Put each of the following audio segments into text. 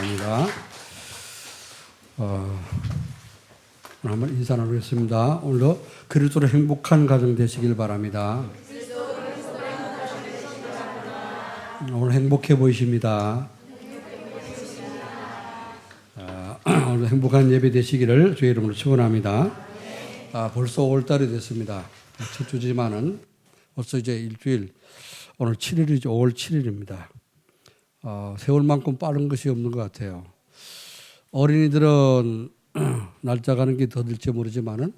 바랍니다. 오늘 한번 인사 나누겠습니다. 오늘도 그리스도로 행복한 가정 되시길 바랍니다. 오늘 행복해 보이십니다. 오늘 행복한 예배 되시기를 주의 이름으로 축원합니다. 벌써 5월달이 됐습니다. 첫 주지만은 벌써 이제 일주일, 오늘 7일이죠. 5월 7일입니다. 세월만큼 빠른 것이 없는 것 같아요. 어린이들은 날짜 가는 게 더딜지 모르지만은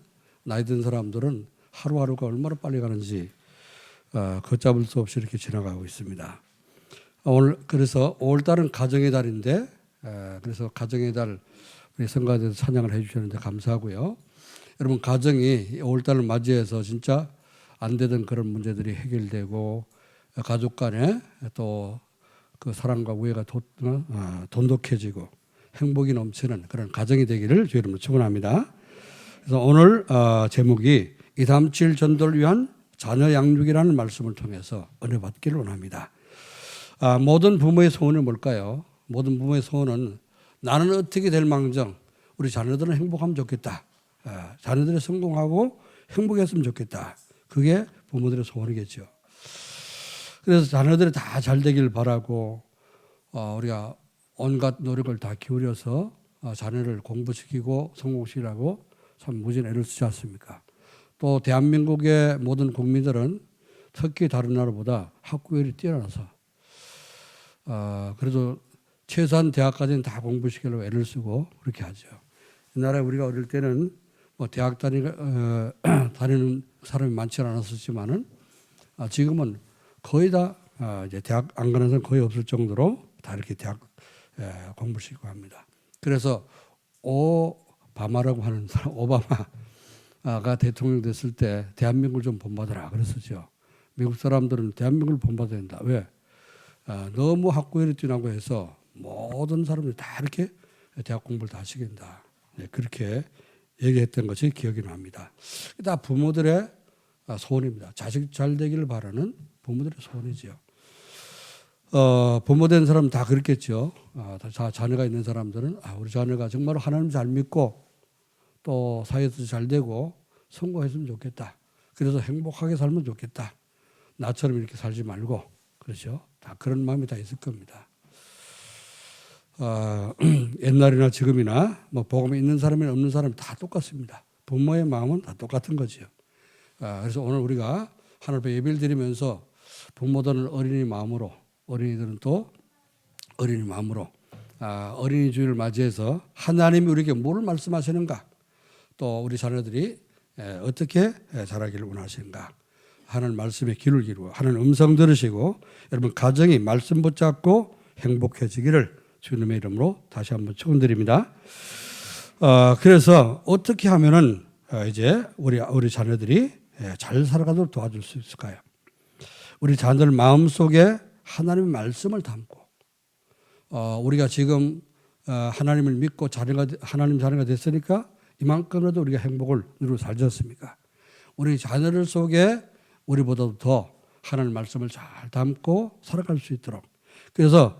나이 든 사람들은 하루하루가 얼마나 빨리 가는지 걷잡을 수 없이 이렇게 지나가고 있습니다. 오늘 그래서 5월달은 가정의 달인데 그래서 가정의 달 우리 성가대에서 찬양을 해주셨는데 감사하고요. 여러분 가정이 5월달을 맞이해서 진짜 안 되던 그런 문제들이 해결되고 가족 간에 또 그 사랑과 우애가 돈독해지고 행복이 넘치는 그런 가정이 되기를 주의 이름으로 축원합니다. 그래서 오늘 제목이 237 전도를 위한 자녀 양육이라는 말씀을 통해서 은혜 받기를 원합니다. 모든 부모의 소원은 뭘까요? 모든 부모의 소원은 나는 어떻게 될 망정 우리 자녀들은 행복하면 좋겠다. 자녀들이 성공하고 행복했으면 좋겠다. 그게 부모들의 소원이겠죠. 그래서 자녀들이 다 잘 되길 바라고 우리가 온갖 노력을 다 기울여서 자녀를 공부시키고 성공시키라고 참 무진 애를 쓰지 않습니까? 또 대한민국의 모든 국민들은 특히 다른 나라보다 학구열이 뛰어나서 그래도 최소한 대학까지는 다 공부시키려고 애를 쓰고 그렇게 하죠. 옛날에 우리가 어릴 때는 뭐 대학 다니는 사람이 많지 않았었지만은 지금은 거의 다 이제 대학 안 가는 사람 거의 없을 정도로 다 이렇게 대학 공부시키고 합니다. 그래서 오바마라고 하는 사람, 오바마가 대통령 됐을 때 대한민국을 좀 본받아라 그랬었죠. 미국 사람들은 대한민국을 본받아야 된다. 왜? 너무 학구열이 뛰어나고 해서 모든 사람들이 다 이렇게 대학 공부를 다 하시게 된다. 그렇게 얘기했던 것이 기억이 납니다. 다 부모들의 소원입니다. 자식 잘 되기를 바라는 부모들의 소원이죠. 부모 된 사람은 다 그렇겠죠. 자녀가 있는 사람들은 우리 자녀가 정말 하나님 잘 믿고 또 사회에서 잘 되고 성공했으면 좋겠다. 그래서 행복하게 살면 좋겠다. 나처럼 이렇게 살지 말고 그렇죠. 다 그런 마음이 다 있을 겁니다. 옛날이나 지금이나 뭐 복음이 있는 사람이나 없는 사람이 다 똑같습니다. 부모의 마음은 다 똑같은 거죠. 그래서 오늘 우리가 하늘 앞에 예배를 드리면서 부모들은 어린이 마음으로 어린이들은 또 어린이 마음으로 어린이 주일을 맞이해서 하나님이 우리에게 뭘 말씀하시는가 또 우리 자녀들이 어떻게 자라기를 원하시는가 하는 말씀에 귀를 기울이고 하는 음성 들으시고 여러분 가정이 말씀 붙잡고 행복해지기를 주님의 이름으로 다시 한번 축원드립니다. 그래서 어떻게 하면은 이제 우리 자녀들이 잘 살아가도록 도와줄 수 있을까요? 우리 자녀들 마음속에 하나님의 말씀을 담고 우리가 지금 하나님을 믿고 하나님 자녀가 됐으니까 이만큼이라도 우리가 행복을 누리고 살지 않습니까? 우리 자녀들 속에 우리보다도 더 하나님 말씀을 잘 담고 살아갈 수 있도록 그래서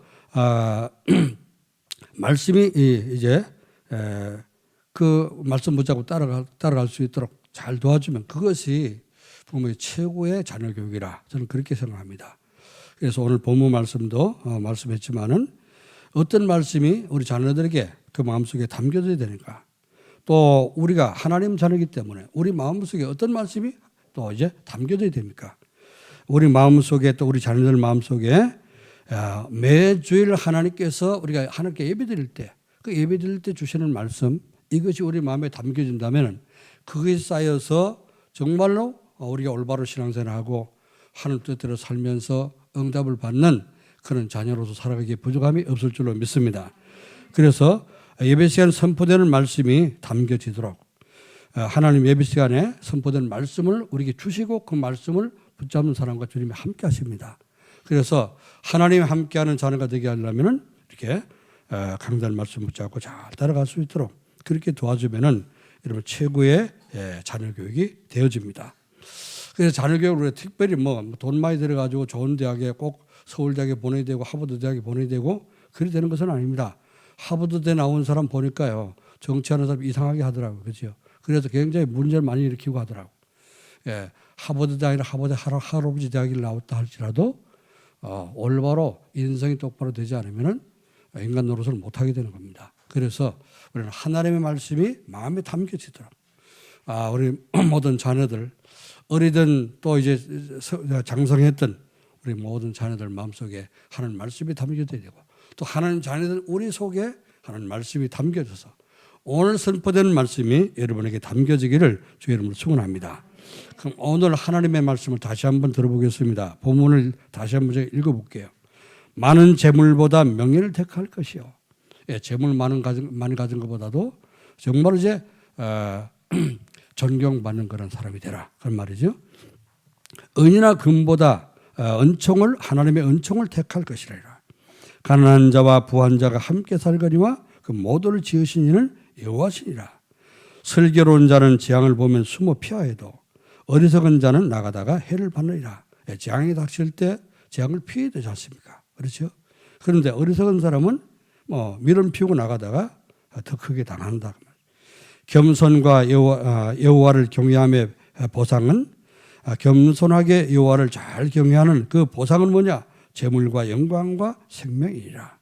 말씀이 이제 그 말씀 붙잡고 따라갈 수 있도록 잘 도와주면 그것이 부모의 최고의 자녀 교육이라 저는 그렇게 생각합니다. 그래서 오늘 본문 말씀도 말씀했지만은 어떤 말씀이 우리 자녀들에게 그 마음속에 담겨져야 되는가 또 우리가 하나님 자녀이기 때문에 우리 마음속에 어떤 말씀이 또 이제 담겨져야 됩니까? 우리 마음속에 또 우리 자녀들 마음속에 매주일 하나님께서 우리가 하나님께 예배드릴 때 그 예배드릴 때 주시는 말씀 이것이 우리 마음에 담겨진다면 그것이 쌓여서 정말로 우리가 올바로 신앙생활하고 하나님 뜻대로 살면서 응답을 받는 그런 자녀로서 살아가기에 부족함이 없을 줄로 믿습니다. 그래서 예배 시간에 선포되는 말씀이 담겨지도록 하나님 예배 시간에 선포되는 말씀을 우리에게 주시고 그 말씀을 붙잡는 사람과 주님이 함께 하십니다. 그래서 하나님이 함께하는 자녀가 되게 하려면 이렇게 강단 말씀 붙잡고 잘 따라갈 수 있도록 그렇게 도와주면은 여러분 최고의 자녀 교육이 되어집니다. 그래서 자녀 교육을 특별히 돈 많이 들어가지고 좋은 대학에 꼭 서울대학에 보내야 되고 하버드 대학에 보내야 되고 그리 되는 것은 아닙니다. 하버드대 나온 사람 보니까요. 정치하는 사람 이상하게 하더라고요. 그렇죠? 그래서 굉장히 문제를 많이 일으키고 하더라고요. 예, 하버드대 아니라 하버드 할아버지 대학을 나왔다 할지라도 올바로 인성이 똑바로 되지 않으면 인간 노릇을 못하게 되는 겁니다. 그래서 우리는 하나님의 말씀이 마음에 담겨지더라고요. 우리 모든 자녀들, 어리든 또 이제 장성했던 우리 모든 자녀들 마음속에 하나님 말씀이 담겨져야 되고 또 하나님 자녀들 우리 속에 하나님 말씀이 담겨져서 오늘 선포되는 말씀이 여러분에게 담겨지기를 주의 이름으로 축원합니다. 그럼 오늘 하나님의 말씀을 다시 한번 들어보겠습니다. 본문을 다시 한번 제가 읽어볼게요. 많은 재물보다 명예를 택할 것이요. 예, 재물 많이 가진 것보다도 정말 이제 존경받는 그런 사람이 되라. 그런 말이죠. 은이나 금보다 은총을 하나님의 은총을 택할 것이라. 가난한 자와 부한 자가 함께 살거니와 그 모두를 지으신 이는 여호와시니라. 슬기로운 자는 재앙을 보면 숨어 피하여도 어리석은 자는 나가다가 해를 받느니라. 재앙이 닥칠 때 재앙을 피해야 되지 않습니까? 그렇죠? 그런데 어리석은 사람은 미련 피우고 나가다가 더 크게 당한다. 겸손과 여호와를 경외함의 보상은 겸손하게 여호와를 잘 경외하는 그 보상은 뭐냐? 재물과 영광과 생명이니라.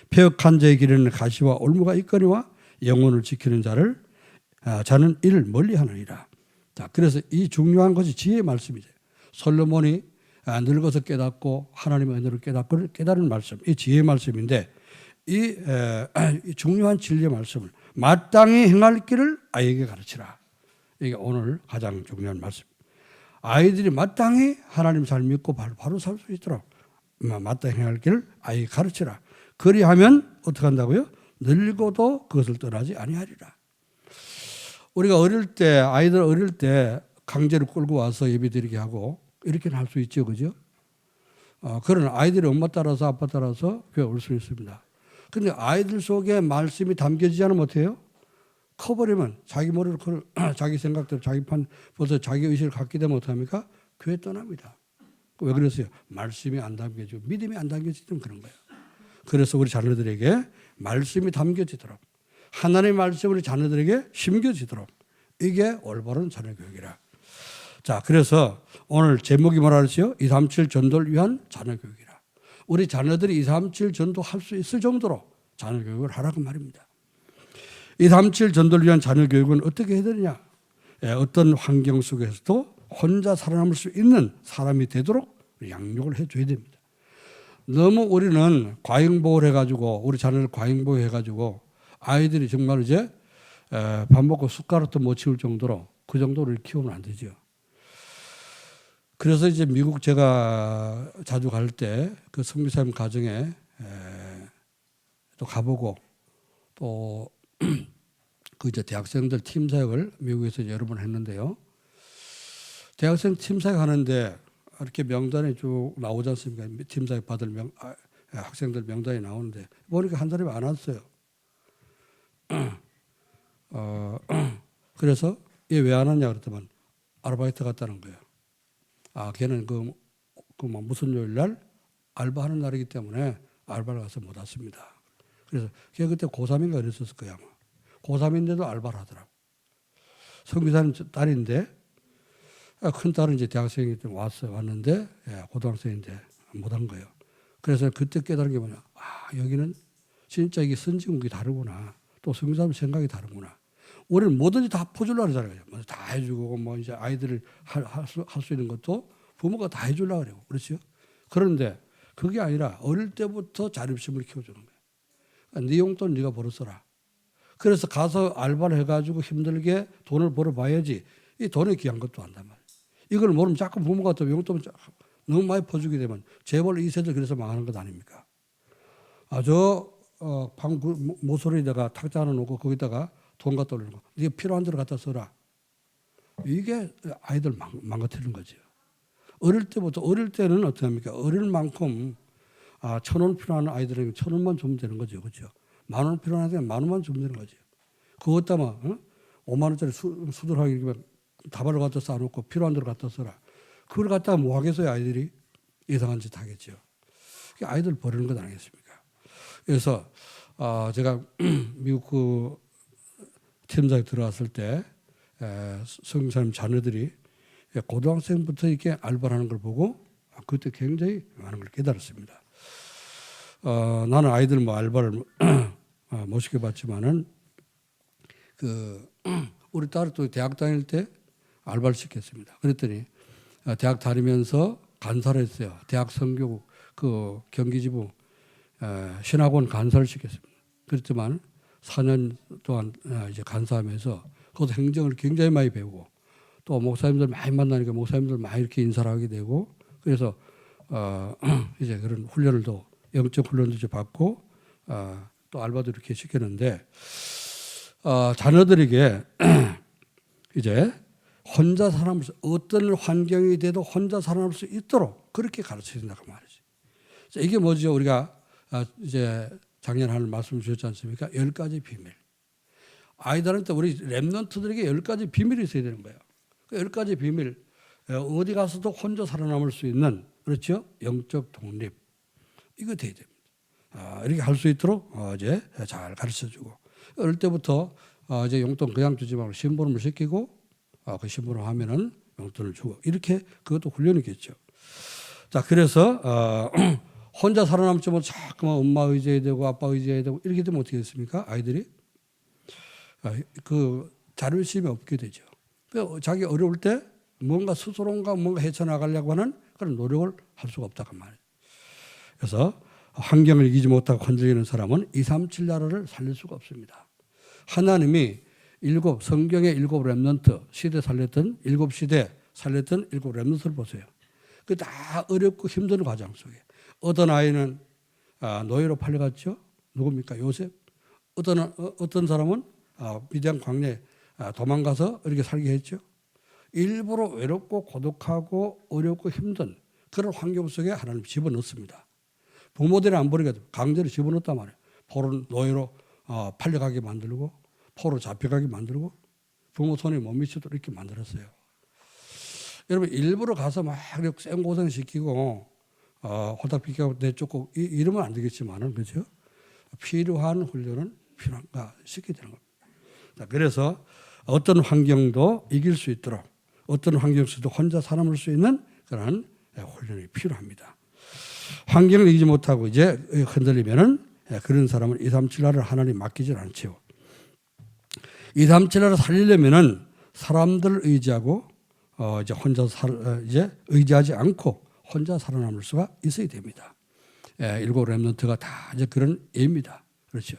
폐역한 자의 길에는 가시와 올무가 있거니와 영혼을 지키는 자는 이를 멀리하느니라. 자, 그래서 이 중요한 것이 지혜의 말씀이죠. 솔로몬이 늙어서 깨닫고 하나님의 은혜를 깨닫고 깨달은 말씀, 이 지혜의 말씀인데 이 중요한 진리의 말씀을 마땅히 행할 길을 아이에게 가르치라. 이게 오늘 가장 중요한 말씀. 아이들이 마땅히 하나님 잘 믿고 바로 살 수 있도록 마땅히 행할 길을 아이에게 가르치라. 그리하면 어떻게 한다고요? 늙어도 그것을 떠나지 아니하리라. 우리가 아이들 어릴 때 강제로 끌고 와서 예배드리게 하고 이렇게는 할 수 있죠. 그죠? 그런 아이들이 엄마 따라서 아빠 따라서 교회 올 수 있습니다. 근데 아이들 속에 말씀이 담겨지지 않으면 어때요? 커버리면 자기 머리를 자기 생각대로 자기 판 벌써 자기 의식을 갖게 되면 어떡합니까? 교회 떠납니다. 왜 그랬어요? 말씀이 안 담겨지고 믿음이 안 담겨지면 그런 거예요. 그래서 우리 자녀들에게 말씀이 담겨지도록 하나님의 말씀이 우리 자녀들에게 심겨지도록 이게 올바른 자녀 교육이라. 자, 그래서 오늘 제목이 뭐라 그랬어요? 237 전도를 위한 자녀 교육이라. 우리 자녀들이 237 전도할 수 있을 정도로 자녀 교육을 하라고 말입니다. 237 전도를 위한 자녀 교육은 어떻게 해야 되느냐? 어떤 환경 속에서도 혼자 살아남을 수 있는 사람이 되도록 양육을 해줘야 됩니다. 너무 우리는 과잉보호를 해가지고 우리 자녀를 과잉보호 해가지고 아이들이 정말 이제 밥 먹고 숟가락도 못 치울 정도로 그 정도를 키우면 안 되죠. 그래서 이제 미국 제가 자주 갈 때 그 선교사님 가정에 또 가보고 또 그 이제 대학생들 팀 사역을 미국에서 여러 번 했는데요. 대학생 팀 사역 하는데 이렇게 명단이 쭉 나오지 않습니까? 팀 사역 받을 학생들 명단이 나오는데 보니까 한 사람이 안 왔어요. 그래서 얘 왜 안 왔냐 그랬더만 아르바이트 갔다는 거예요. 걔는 무슨 요일 날 알바하는 날이기 때문에 알바를 가서 못 왔습니다. 그래서 걔 그때 고3인가 그랬었을 거야 아마. 고3인데도 알바를 하더라고. 선교사님 딸인데 큰 딸은 이제 대학생이 왔는데 고등학생인데 못 한 거예요. 그래서 그때 깨달은 게 뭐냐. 여기는 진짜 이게 선진국이 다르구나. 또 선교사님 생각이 다르구나. 우리는 뭐든지 다 퍼주려고 하잖아요. 다 해주고 뭐 이제 아이들을 할 수 있는 것도 부모가 다 해주려고 그래요. 그렇죠? 그런데 그게 아니라 어릴 때부터 자립심을 키워주는 거예요. 네 용돈 네가 벌어 써라. 그래서 가서 알바를 해가지고 힘들게 돈을 벌어봐야지 이 돈이 귀한 것도 안단 말이에요. 이걸 모르면 자꾸 부모가 또 용돈을 너무 많이 퍼주게 되면 재벌 2세들 그래서 망하는 것 아닙니까? 방 모서리에다가 탁자 하나 놓고 거기다가 돈 갖다 올리는 거. 네가 필요한 대로 갖다 써라. 이게 아이들 망가뜨리는 거죠. 어릴 때는 어떻게 합니까? 어릴 만큼 1,000원 필요한 아이들에게 1,000원만 주면 되는 거죠. 그렇죠? 10,000원 필요한 아이들에게 10,000원만 주면 되는 거죠. 그거 갖다가 5만 원짜리 수두하게 다발을 갖다 쌓아놓고 필요한 대로 갖다 써라. 그걸 갖다가 뭐 하겠어요? 아이들이 이상한 짓 하겠죠. 아이들 버리는 것 아니겠습니까? 그래서 제가 미국 그 팀장에 들어왔을 때 성교사님 자녀들이 고등학생부터 이렇게 알바를 하는 걸 보고 그때 굉장히 많은 걸 깨달았습니다. 나는 아이들 뭐 알바를 못 시켜봤지만은 우리 딸이 또 대학 다닐 때 알바를 시켰습니다. 그랬더니 대학 다니면서 간사를 했어요. 대학 선교국 그 경기지부 신학원 간사를 시켰습니다. 그렇지만 4년 동안 이제 간사하면서 거기서 행정을 굉장히 많이 배우고 또 목사님들 많이 만나니까 목사님들 많이 이렇게 인사를 하게 되고 그래서 이제 그런 훈련을 또 영적 훈련도 이제 받고 또 알바도 이렇게 시켰는데 자녀들에게 이제 혼자 살아남을 수 어떤 환경이 돼도 혼자 살아남을 수 있도록 그렇게 가르쳐준다고 말이지. 이게 뭐죠? 우리가 이제 작년에 하는 말씀 주셨지 않습니까? 10가지 비밀. 아이들한테 우리 랩런트들에게 10가지 비밀이 있어야 되는 거예요. 그 10가지 비밀 어디 가서도 혼자 살아남을 수 있는 그렇죠? 영적 독립 이거 돼야 됩니다. 이렇게 할 수 있도록 이제 잘 가르쳐주고 어릴 때부터 이제 용돈 그냥 주지 말고 심부름을 시키고 그 심부름 하면은 용돈을 주고 이렇게 그것도 훈련이겠죠. 자 그래서 혼자 살아남지 못 자꾸만 엄마 의지해야 되고 아빠 의지해야 되고 이렇게 되면 어떻게 됐습니까? 아이들이 그 자존심이 없게 되죠. 자기 어려울 때 뭔가 스스로인가 뭔가 헤쳐나가려고 하는 그런 노력을 할 수가 없다고 말이에요. 그래서 환경을 이기지 못하고 흔들리는 사람은 237 나라를 살릴 수가 없습니다. 하나님이 성경의 7 렘넌트 시대 살렸던 7시대 살렸던 7 렘넌트를 보세요. 그 다 어렵고 힘든 과정 속에 어떤 아이는 노예로 팔려갔죠. 누굽니까? 요셉. 어떤 사람은 미디안 광야에 도망가서 이렇게 살게 했죠. 일부러 외롭고 고독하고 어렵고 힘든 그런 환경 속에 하나님 집어넣습니다. 부모들이 안 버리게 강제로 집어넣었단 말이에요. 포로 노예로 팔려가게 만들고 포로 잡혀가게 만들고 부모 손에 못 미치도록 이렇게 만들었어요. 여러분 일부러 가서 막 생고생 시키고 홀딱 비켜고 내쫓고 이러면 안 되겠지만은 그렇죠? 필요한 훈련은 필요한가 시켜야 되는 겁니다. 그래서 어떤 환경도 이길 수 있도록 어떤 환경 속에도 혼자 살아남을 수 있는 그런 훈련이 필요합니다. 환경을 이기지 못하고 이제 흔들리면은 그런 사람은 237나를 하나님 맡기질 않지요. 237나를 살리려면은 사람들을 의지하고 이제 혼자 이제 의지하지 않고 혼자 살아남을 수가 있어야 됩니다. 7 렘넌트가 다 이제 그런 예입니다. 그렇죠.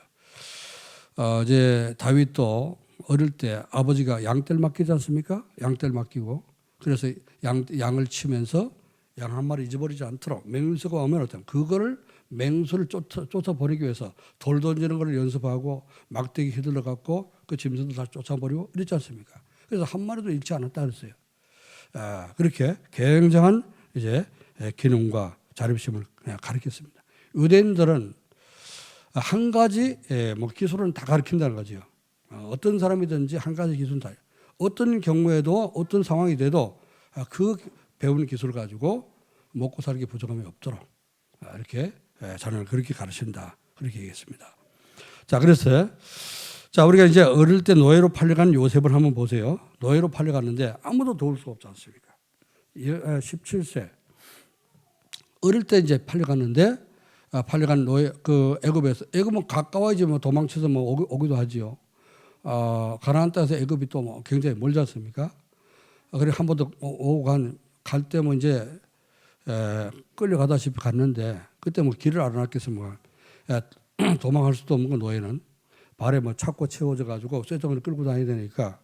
이제 다윗도 어릴 때 아버지가 양떼를 맡기지 않습니까? 양떼를 맡기고 그래서 양을 치면서 양 한 마리 잊어버리지 않도록 맹수가 오면 어떤 그거를 맹수를 쫓아버리기 위해서 돌 던지는 걸 연습하고 막대기 휘둘러 갖고 그 짐승들 다 쫓아버리고 이랬지 않습니까? 그래서 한 마리도 잃지 않았다 그랬어요. 그렇게 굉장한 이제 기능과 자립심을 그냥 가르쳤습니다. 유대인들은 한 가지 뭐 기술은 다 가르친다는 거죠. 어떤 사람이든지 한 가지 기술은 다. 어떤 경우에도 어떤 상황이 돼도 그 배운 기술을 가지고 먹고 살기 부족함이 없도록 이렇게 자녀를 그렇게 가르친다. 그렇게 얘기했습니다. 자, 그래서 자 우리가 이제 어릴 때 노예로 팔려간 요셉을 한번 보세요. 노예로 팔려갔는데 아무도 도울 수 없지 않습니까? 17세 어릴 때 이제 팔려갔는데 팔려간 노예 그 애굽은 가까워야지 뭐 도망쳐서 뭐 오기도 하지요. 가나안 땅에서 애굽이 또 뭐 굉장히 멀지 않습니까? 그래 한 번도 오고 갈 때 뭐 이제 끌려가다시피 갔는데 그때 뭐 길을 알아놨겠어 뭐 도망할 수도 없는 거 노예는 발에 뭐 차고 채워져 가지고 쇠덩이를 끌고 다니야 되니까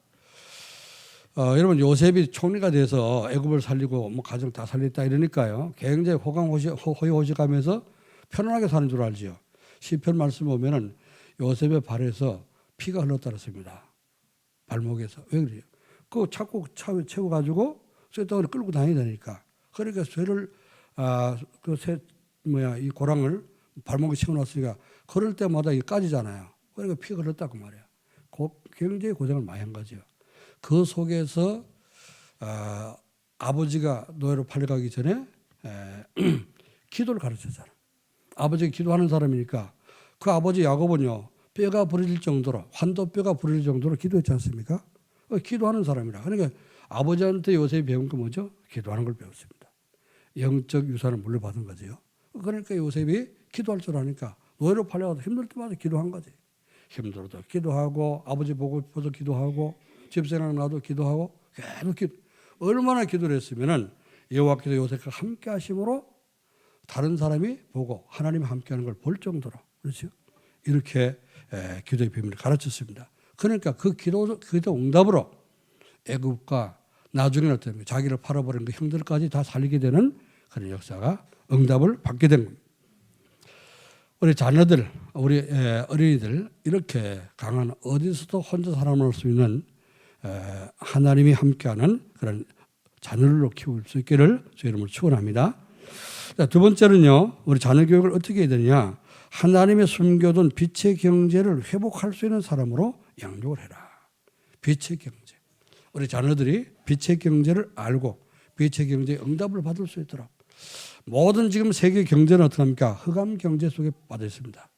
여러분 요셉이 총리가 돼서 애굽을 살리고 뭐 가정 다 살렸다 이러니까요 굉장히 호의호식하면서 편안하게 사는 줄 알지요. 시편 말씀 보면은 요셉의 발에서 피가 흘렀다 그랬습니다. 발목에서 왜 그래요? 그 차고 채워 가지고 쇠덩이를 끌고 다니야 되니까 그러니까 쇠를 이 고랑을 발목에 채워놨으니까 걸을 때마다 이게 까지잖아요. 그러니까 피가 흘렀다고 말이에요. 굉장히 고생을 많이 한 거죠. 그 속에서 아버지가 노예로 팔려가기 전에 기도를 가르쳤잖아요. 아버지가 기도하는 사람이니까 그 아버지 야곱은요, 뼈가 부러질 정도로, 환도뼈가 부러질 정도로 기도했지 않습니까? 기도하는 사람이라. 그러니까 아버지한테 요셉이 배운 게 뭐죠? 기도하는 걸 배웠습니다. 영적 유산을 물려받은 거죠. 그러니까 요셉이 기도할 줄 아니까 노예로 팔려가도 힘들 때마다 기도한 거지. 힘들어도 기도하고, 아버지 보고 싶어서 기도하고, 집 생각나도 기도하고, 계속 얼마나 기도를 했으면은 여호와께서 요셉과 함께 하심으로 다른 사람이 보고 하나님이 함께하는 걸 볼 정도로, 그렇죠? 이렇게 기도의 비밀을 가르쳤습니다. 그러니까 그 기도 응답으로 애굽과 나중에는 어떤 자기를 팔아버린 그 형들까지 다 살리게 되는 그런 역사가 응답을 받게 된 겁니다. 우리 자녀들, 우리 어린이들 이렇게 강한 어디서도 혼자 살아남을 수 있는 하나님이 함께하는 그런 자녀들로 키울 수 있기를 주의 이름으로 축원합니다. 두 번째는요, 우리 자녀 교육을 어떻게 해야 되냐? 하나님의 숨겨둔 빛의 경제를 회복할 수 있는 사람으로 양육을 해라. 빛의 경제. 우리 자녀들이 빛의 경제를 알고 빛의 경제의 응답을 받을 수 있도록. 모든 지금 세계 경제는 어떻게 합니까? 흑암 경제 속에 빠져 있습니다.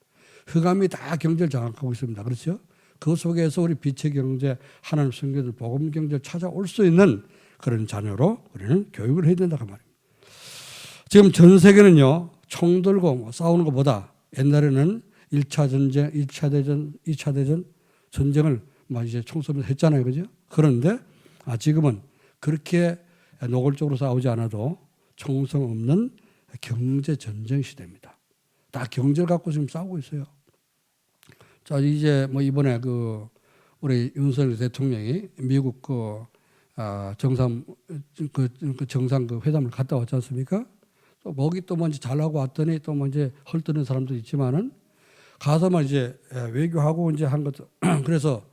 흑암이 다 경제를 장악하고 있습니다. 그렇죠? 그 속에서 우리 빛의 경제, 하나님 숨겨둔 복음 경제를 찾아올 수 있는 그런 자녀로 우리는 교육을 해야 된다고 말입니다. 지금 전 세계는요, 총 들고 싸우는 것보다 옛날에는 1차 전쟁, 2차 대전, 2차 대전 전쟁을 막 이제 총 쏘면서 했잖아요. 그죠? 그런데 지금은 그렇게 노골적으로 싸우지 않아도 총성 없는 경제 전쟁 시대입니다. 다 경제를 갖고 지금 싸우고 있어요. 자, 이제 뭐 이번에 우리 윤석열 대통령이 미국 정상 회담을 갔다 왔지 않습니까? 또 거기 또 뭔지 잘하고 왔더니 또 뭔지 헐뜯는 사람도 있지만은 가서만 이제 외교하고 이제 한 것도 그래서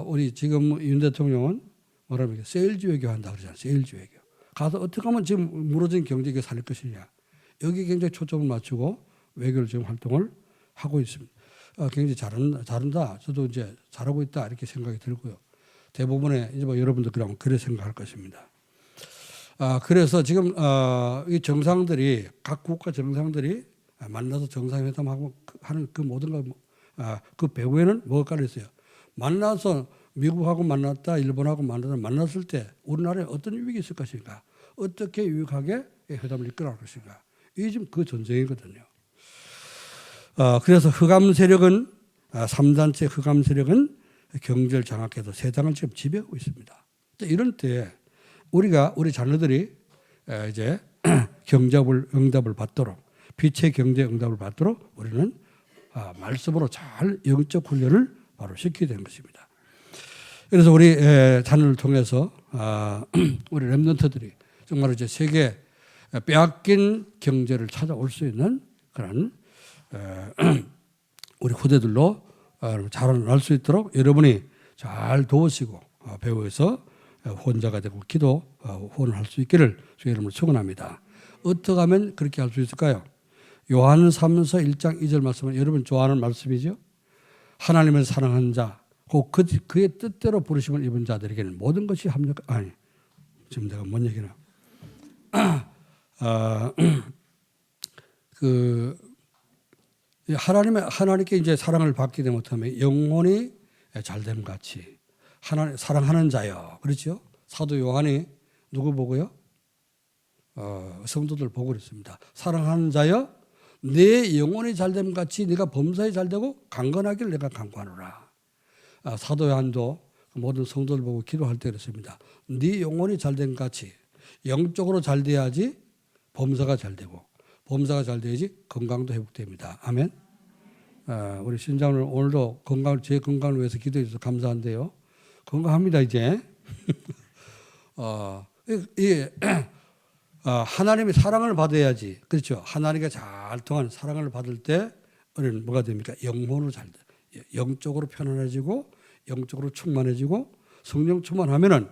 우리 지금 윤 대통령은 뭐랍니까? 세일즈 외교한다 그러잖아요. 세일즈 외교. 가서 어떻게 하면 지금 무너진 경제가 살릴 것이냐. 여기 굉장히 초점을 맞추고 외교를 지금 활동을 하고 있습니다. 굉장히 잘한다. 저도 이제 잘하고 있다 이렇게 생각이 들고요. 대부분의 이제 뭐 여러분도 그래 생각할 것입니다. 그래서 지금 이 정상들이 각 국가 정상들이 만나서 정상회담하고 하는 그 모든 거 그 배후에는 뭐가 깔려 있어요. 만나서 미국하고 만났다, 일본하고 만났을 때 우리나라에 어떤 유익이 있을 것인가, 어떻게 유익하게 회담을 이끌어갈 것인가. 이게 지금 그 전쟁이거든요. 그래서 흑암 세력은 3단체 흑암 세력은 경제를 장악해서 세상을 지금 지배하고 있습니다. 이런 때 우리 자녀들이 이제 응답을 받도록 빛의 경제 응답을 받도록 우리는 말씀으로 잘 영적 훈련을 바로 시키게 된 것입니다. 그래서 우리 자녀를 통해서 우리 렘넌트들이 정말 이제 세계 빼앗긴 경제를 찾아올 수 있는 그런 우리 후대들로 자라날 수 있도록 여러분이 잘 도우시고 배우에서 혼자가 되고 후원을 할 수 있기를 주의 이름으로 축원합니다. 어떻게 하면 그렇게 할 수 있을까요? 요한삼서 1장 2절 말씀은 여러분 좋아하는 말씀이죠. 하나님을 사랑하는 자, 그의 뜻대로 부르심을 입은 자들에게는 모든 것이 지금 내가 뭔 얘기나? 하나님께 이제 사랑을 받게 되면 어떻게 영혼이 잘됨 같이 하나님 사랑하는 자요. 그렇죠? 사도 요한이 누구 보고요? 성도들 보고 그랬습니다. 사랑하는 자여, 내 영혼이 잘됨 같이 네가 범사에 잘되고 강건하길 내가 강구하노라. 사도 요한도 모든 성도들 보고 기도할 때 그랬습니다. 네 영혼이 잘됨 같이 영적으로 잘 돼야지 범사가 잘 되고 범사가 잘 돼야지 건강도 회복됩니다. 아멘. 우리 신장을 오늘도 제 건강을 위해서 기도해 주셔서 감사한데요. 건강합니다 이제. 하나님의 사랑을 받아야지. 그렇죠. 하나님과 잘 통한 사랑을 받을 때 우리는 뭐가 됩니까? 영혼으로 잘 돼. 영적으로 편안해지고 영적으로 충만해지고 성령 충만하면은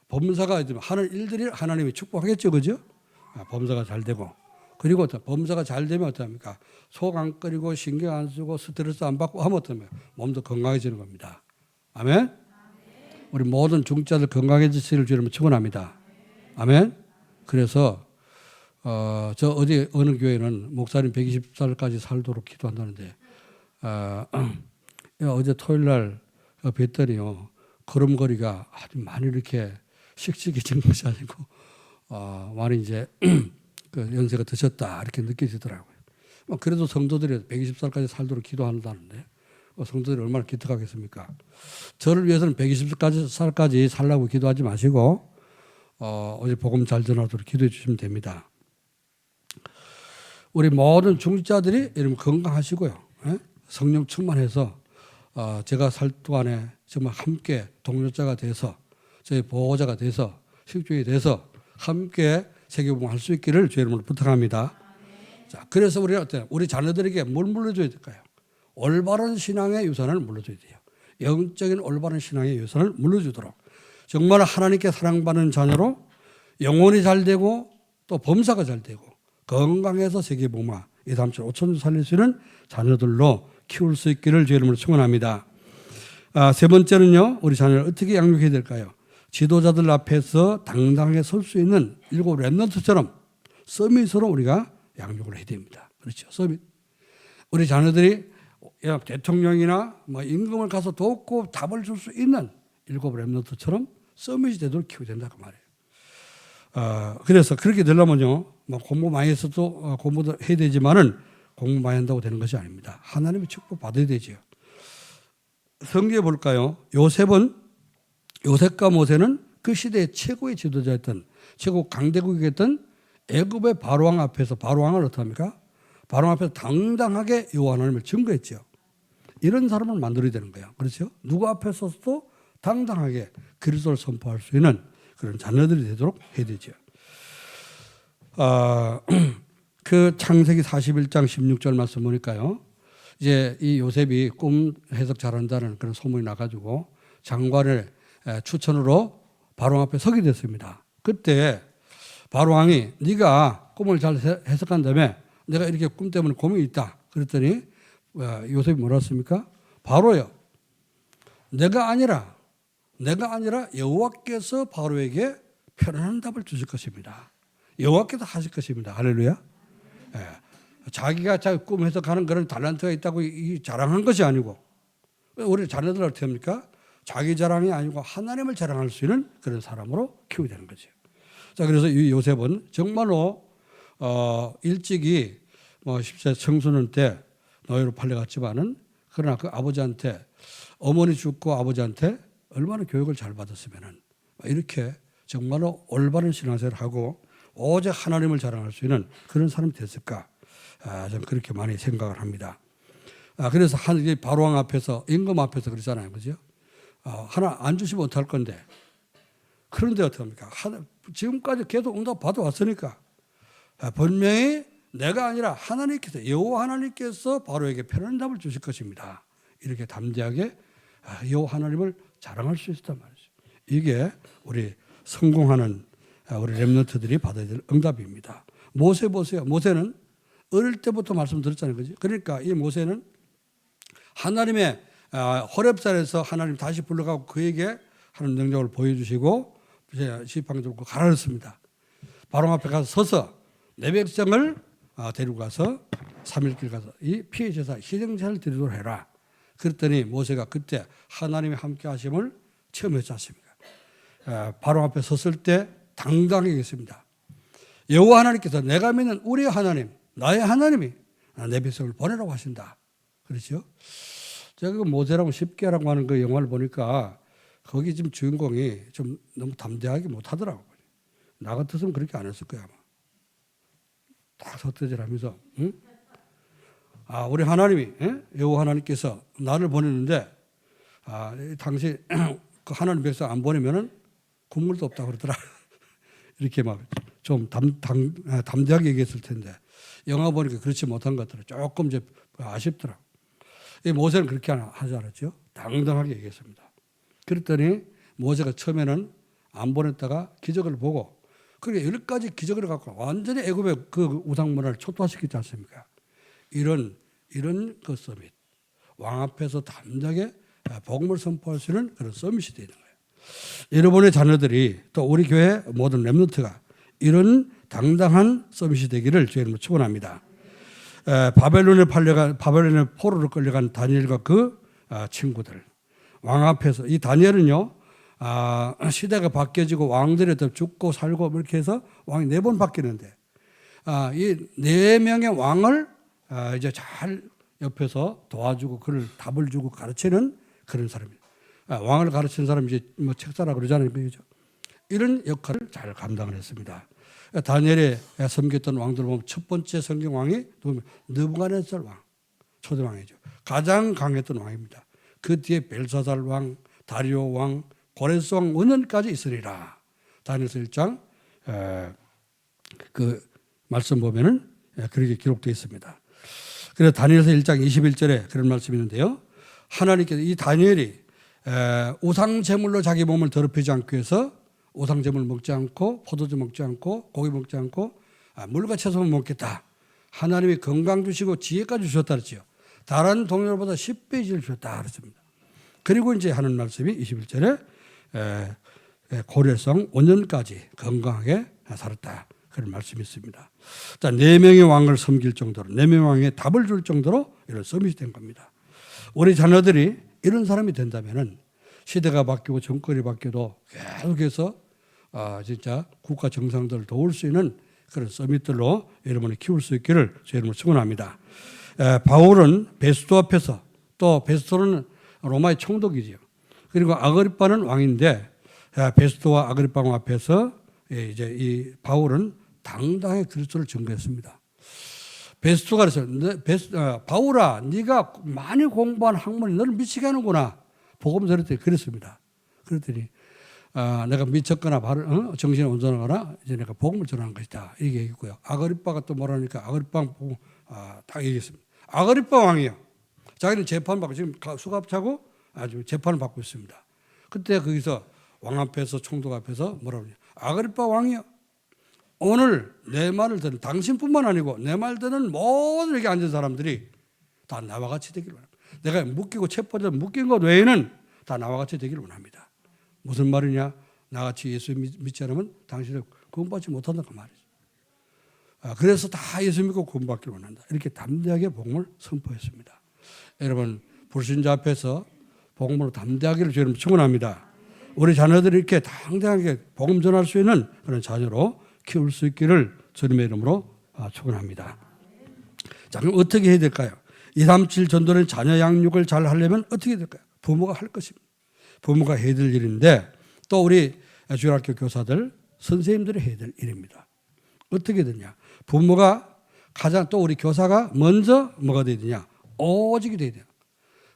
범사가 하는 일들이 하나님이 축복하겠죠. 그죠? 범사가 잘 되고 그리고 범사가 잘 되면 어떡합니까? 속 안 끓이고 신경 안 쓰고 스트레스 안 받고 하면 어떡합니까? 몸도 건강해지는 겁니다. 아멘? 우리 모든 중자들 건강해지시기를 주님을 축원합니다. 아멘? 그래서 어느 교회는 목사님 120살까지 살도록 기도한다는데 어제 토요일 날 뵀더니요. 걸음걸이가 아주 많이 이렇게 씩씩해진 것이 아니고 많이 이제 그 연세가 드셨다 이렇게 느껴지더라고요. 그래도 성도들이 120살까지 살도록 기도한다는데 성도들이 얼마나 기특하겠습니까? 저를 위해서는 120살까지 살라고 기도하지 마시고 어제 복음 잘 전하도록 기도해 주시면 됩니다. 우리 모든 중직자들이 여러분 건강하시고요. 성령 충만해서 제가 살 동안에 정말 함께 동료자가 돼서 저희 보호자가 돼서 식주인이 돼서 함께 세계복음 할 수 있기를 주의 이름으로 부탁합니다. 자, 그래서 우리는 어때요? 우리 자녀들에게 뭘 물려줘야 될까요? 올바른 신앙의 유산을 물려줘야 돼요. 영적인 올바른 신앙의 유산을 물려주도록 정말 하나님께 사랑받는 자녀로 영혼이 잘 되고 또 범사가 잘 되고 건강해서 세계복음화 2, 3, 7, 5천 살릴 수 있는 자녀들로 키울 수 있기를 주의 이름으로 축원합니다. 세 번째는요. 우리 자녀를 어떻게 양육해야 될까요? 지도자들 앞에서 당당하게 설 수 있는 일곱 렘넌트처럼 서밋으로 우리가 양육을 해야 됩니다. 그렇죠. 서밋. 우리 자녀들이 대통령이나 임금을 가서 돕고 답을 줄 수 있는 일곱 렘넌트처럼 서밋이 되도록 키워야 된다 그 말이에요. 그래서 그렇게 되려면요. 공부 많이 해서도 공부도 해야 되지만은 공부 많이 한다고 되는 것이 아닙니다. 하나님의 축복 받아야 되죠. 성경에 볼까요? 요셉과 모세는 그 시대의 최고의 지도자였던 최고 강대국이었던 애굽의 바로왕 앞에서 바로왕을 어떡합니까? 바로왕 앞에서 당당하게 여호와 하나님을 증거했죠. 이런 사람을 만들어야 되는 거예요. 그렇죠? 누구 앞에 서서도 당당하게 그리스도를 선포할 수 있는 그런 자녀들이 되도록 해야 되죠. 그 창세기 41장 16절 말씀 보니까요. 이제 이 요셉이 꿈 해석 잘한다는 그런 소문이 나가지고 장관을 추천으로 바로왕 앞에 서게 됐습니다. 그때 바로왕이 네가 꿈을 잘 해석한다며 내가 이렇게 꿈 때문에 고민이 있다. 그랬더니 요셉이 뭐라 했습니까? 바로요. 내가 아니라 여호와께서 바로에게 편안한 답을 주실 것입니다. 여호와께서 하실 것입니다. 할렐루야. 자기가 자기 꿈 해석하는 그런 탤런트가 있다고 자랑한 것이 아니고 우리 자녀들 어떻게 합니까? 자기 자랑이 아니고 하나님을 자랑할 수 있는 그런 사람으로 키워야 되는 거죠. 자, 그래서 이 요셉은 정말로 일찍이 10세 청소년 때 노예로 팔려갔지만은 그러나 그 아버지한테 어머니 죽고 아버지한테 얼마나 교육을 잘 받았으면은 이렇게 정말로 올바른 신앙생활을 하고 오직 하나님을 자랑할 수 있는 그런 사람이 됐을까? 저는 그렇게 많이 생각을 합니다. 그래서 바로왕 앞에서 임금 앞에서 그러잖아요, 그죠? 하나 안 주시면 어떡할 건데? 그런데 어떡합니까? 지금까지 계속 응답 받아왔으니까 분명히 내가 아니라 하나님께서 여호와 하나님께서 바로에게 편안한 답을 주실 것입니다. 이렇게 담대하게 여호와 하나님을 자랑할 수 있었단 말이죠. 이게 우리 성공하는 우리 렘넌트들이 받아야 될 응답입니다. 모세 보세요. 모세는 어릴 때부터 말씀 들었잖아요. 그죠? 그러니까 이 모세는 하나님의 호렙산에서 하나님 다시 불러가고 그에게 하나님 능력을 보여주시고 지팡이 들고 가라앉습니다. 바로 앞에 가서 서서 내 백성을 데리고 가서 3일길 가서 이 피해 제사 희생제를 드리도록 해라. 그랬더니 모세가 그때 하나님의 함께 하심을 체험했지 않습니까? 바로 앞에 섰을 때 당당하게 얘기했습니다. 여호와 하나님께서 내가 믿는 우리 하나님, 나의 하나님이 내 백성을 보내라고 하신다. 그렇죠? 제가 그 모세라고 십계라고 하는 그 영화를 보니까 거기 지금 주인공이 좀 너무 담대하게 못하더라고요. 나 같았으면 그렇게 안 했을 거야 아마. 딱 섰대질하면서, 응? 우리 하나님이 여호와 하나님께서 나를 보내는데 당시 그 하나님 백성 안 보내면은 국물도 없다고 그러더라. 이렇게 막 좀 담대하게 얘기했을 텐데 영화 보니까 그렇지 못한 것 같더라. 조금 이제 아쉽더라. 이 모세는 그렇게 하지 않았죠. 당당하게 얘기했습니다. 그랬더니 모세가 처음에는 안 보냈다가 기적을 보고 그게 10가지 기적을 갖고 완전히 애굽의 그 우상 문화를 초토화시키지 않습니까? 이런 그 서밋. 왕 앞에서 담대하게 복음을 선포할 수 있는 그런 서밋이 되는 거예요. 여러분의 자녀들이 또 우리 교회 모든 렘넌트가 이런 당당한 서밋이 되기를 주의 이름으로 축원합니다. 바벨론의 포로로 끌려간 다니엘과 그 친구들 왕 앞에서 이 다니엘은요 시대가 바뀌어지고 왕들이 더 죽고 살고 이렇게 해서 왕이 4번 바뀌는데 이 4명의 왕을 이제 잘 옆에서 도와주고 그를 답을 주고 가르치는 그런 사람이에요. 왕을 가르치는 사람이 이제 뭐 책사라 그러잖아요. 그죠? 이런 역할을 잘 감당을 했습니다. 다니엘이 섬겼던 왕들 보면 첫 번째 성경 왕이 느부갓네살 왕, 초대왕이죠. 가장 강했던 왕입니다. 그 뒤에 벨사살 왕, 다리오 왕, 고레스 왕 5년까지 있으리라. 다니엘서 1장 그 말씀 보면은 그렇게 기록되어 있습니다. 그래서 다니엘서 1장 21절에 그런 말씀이 있는데요. 하나님께서 이 다니엘이 우상 제물로 자기 몸을 더럽히지 않기 위해서 우상 제물 먹지 않고 포도주 먹지 않고 고기 먹지 않고 물과 채소만 먹겠다. 하나님이 건강 주시고 지혜까지 주셨다 그랬죠. 다른 동료보다 10배 지혜를 주셨다 그랬습니다. 그리고 이제 하는 말씀이 21절에 고려성 5년까지 건강하게 살았다. 그런 말씀이 있습니다. 자, 4명의 왕을 섬길 정도로 4명의 왕에 답을 줄 정도로 이런 서밋이 된 겁니다. 우리 자녀들이 이런 사람이 된다면은 시대가 바뀌고 정권이 바뀌어도 계속해서 진짜 국가 정상들을 도울 수 있는 그런 서밋들로 여러분을 키울 수 있기를 제 이름으로 축원합니다. 바울은 베스토 앞에서 또 베스토는 로마의 총독이죠. 그리고 아그리빠는 왕인데 베스토와 아그리빠 왕 앞에서 이제 이 바울은 당당하게 그리스도를 증거했습니다. 베스토가 그랬어요. 바울아, 네가 많이 공부한 학문이 너를 미치게 하는구나. 복음 전할 때 그랬습니다. 그랬더니 내가 미쳤거나 정신이 온전하거나 이제 내가 복음을 전하는 것이다. 이렇게 얘기했고요. 아그리빠가 또 뭐라니까 아그리빠 왕 보고 다 얘기했습니다. 아그리빠 왕이요. 자기는 재판받고 지금 수갑 차고 아주 재판을 받고 있습니다. 그때 거기서 왕 앞에서 총독 앞에서 뭐라고 그러냐. 아그리빠 왕이요. 오늘 내 말을 듣는 당신뿐만 아니고 내 말 듣는 모든 여기 앉은 사람들이 다 나와 같이 되기를 원합니다. 내가 묶이고 체포돼서 묶인 것 외에는 다 나와 같이 되기를 원합니다. 무슨 말이냐? 나같이 예수 믿지 않으면 당신을 구원받지 못한다 그 말이죠. 그래서 다 예수 믿고 구원받기를 원한다. 이렇게 담대하게 복음을 선포했습니다. 여러분 불신자 앞에서 복음으로 담대하기를 저는 축원합니다. 우리 자녀들이 이렇게 당당하게 복음 전할 수 있는 그런 자녀로 키울 수 있기를 주님의 이름으로 축원합니다. 자, 그럼 어떻게 해야 될까요? 237 전도는 자녀 양육을 잘 하려면 어떻게 해야 될까요? 부모가 할 것입니다. 부모가 해야 될 일인데 또 우리 주일학교 교사들, 선생님들이 해야 될 일입니다. 어떻게 되냐? 부모가 가장 또 우리 교사가 먼저 뭐가 돼야 되냐? 오직이 돼야 돼요.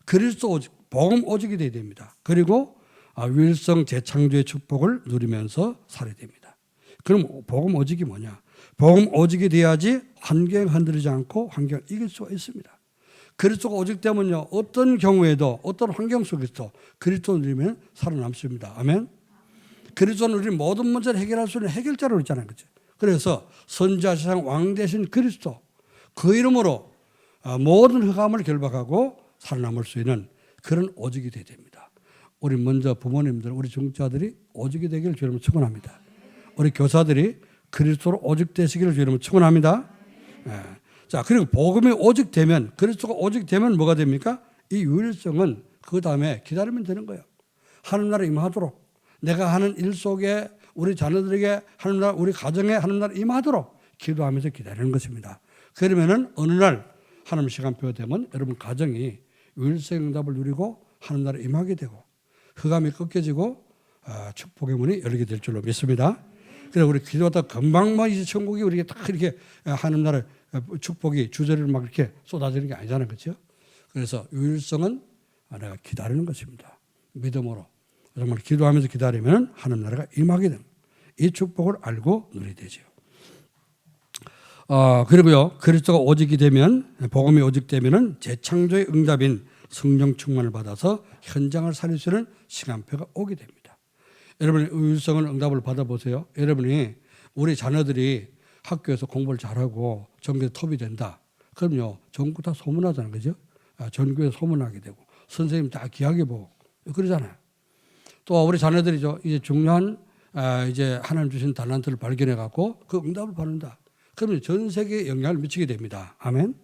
그리스도 오직, 복음 오직이 돼야 됩니다. 그리고 유일성 재창조의 축복을 누리면서 살아야 됩니다. 그럼 복음 오직이 뭐냐? 복음 오직이 돼야지 환경을 흔들리지 않고 환경을 이길 수가 있습니다. 그리스도가 오직 되면요, 어떤 경우에도 어떤 환경 속에서 그리스도를 누리면 살아남습니다. 아멘. 그리스도는 우리 모든 문제를 해결할 수 있는 해결자로 있잖아요. 그렇죠? 그래서 선지자 세상 왕 되신 그리스도 그 이름으로 모든 흑암을 결박하고 살아남을 수 있는 그런 오직이 되어야 됩니다. 우리 먼저 부모님들, 우리 중자들이 오직이 되기를 주님을 축원합니다. 우리 교사들이 그리스도로 오직 되시기를 주님을 축원합니다. 자, 그리고 복음이 오직 되면, 그리스도가 오직 되면 뭐가 됩니까? 이 유일성은 그 다음에 기다리면 되는 거예요. 하나님 나라 임하도록, 내가 하는 일 속에 우리 자녀들에게 하나님 나라, 우리 가정에 하나님 나라 임하도록 기도하면서 기다리는 것입니다. 그러면은 어느 날 하나님 시간표가 되면 여러분 가정이 유일성 응답을 누리고 하나님 나라 임하게 되고 흑암이 꺾여지고 축복의 문이 열리게 될 줄로 믿습니다. 그래서 우리 기도하다 금방 막 이제 천국이 우리에게 딱 이렇게 하나님 나라 축복이 주저리를 막 이렇게 쏟아지는 게 아니잖아요. 그렇죠? 그래서 유일성은 내가 기다리는 것입니다. 믿음으로. 정말 기도하면서 기다리면 하나님 나라가 임하게 됩니다. 이 축복을 알고 누리게 되죠. 그리고요, 그리스도가 오직이 되면, 복음이 오직되면은 재창조의 응답인 성령 충만을 받아서 현장을 살릴 수 있는 시간표가 오게 됩니다. 여러분이 유일성을 응답을 받아보세요. 여러분이 우리 자녀들이 학교에서 공부를 잘하고 전교에 톱이 된다. 그럼요, 전국 다 소문하잖아요. 그죠? 전교에 소문하게 되고 선생님 다 귀하게 보고 그러잖아요. 또 우리 자녀들이죠. 이제 중요한 이제 하나님 주신 달란트를 발견해 갖고 그 응답을 받는다. 그러면 전 세계에 영향을 미치게 됩니다. 아멘.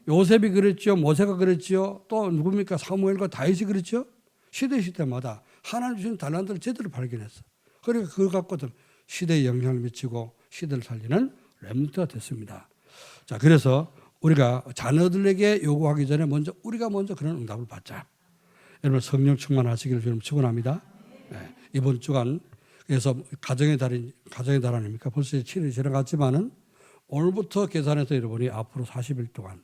요셉이 그랬죠. 모세가 그랬죠. 또 누굽니까? 사무엘과 다윗이 그랬죠. 시대마다 하나님 주신 달란트를 제대로 발견했어. 그러니까 그걸 갖고도 시대에 영향을 미치고 시대를 살리는 렘넌트가 됐습니다. 자, 그래서 우리가 자녀들에게 요구하기 전에 우리가 먼저 그런 응답을 받자. 여러분 성령 충만하시기를 여러분 축원합니다. 네, 이번 주간 그래서 가정의 달 아닙니까? 벌써 7일이 지나갔지만은 오늘부터 계산해서 여러분이 앞으로 40일 동안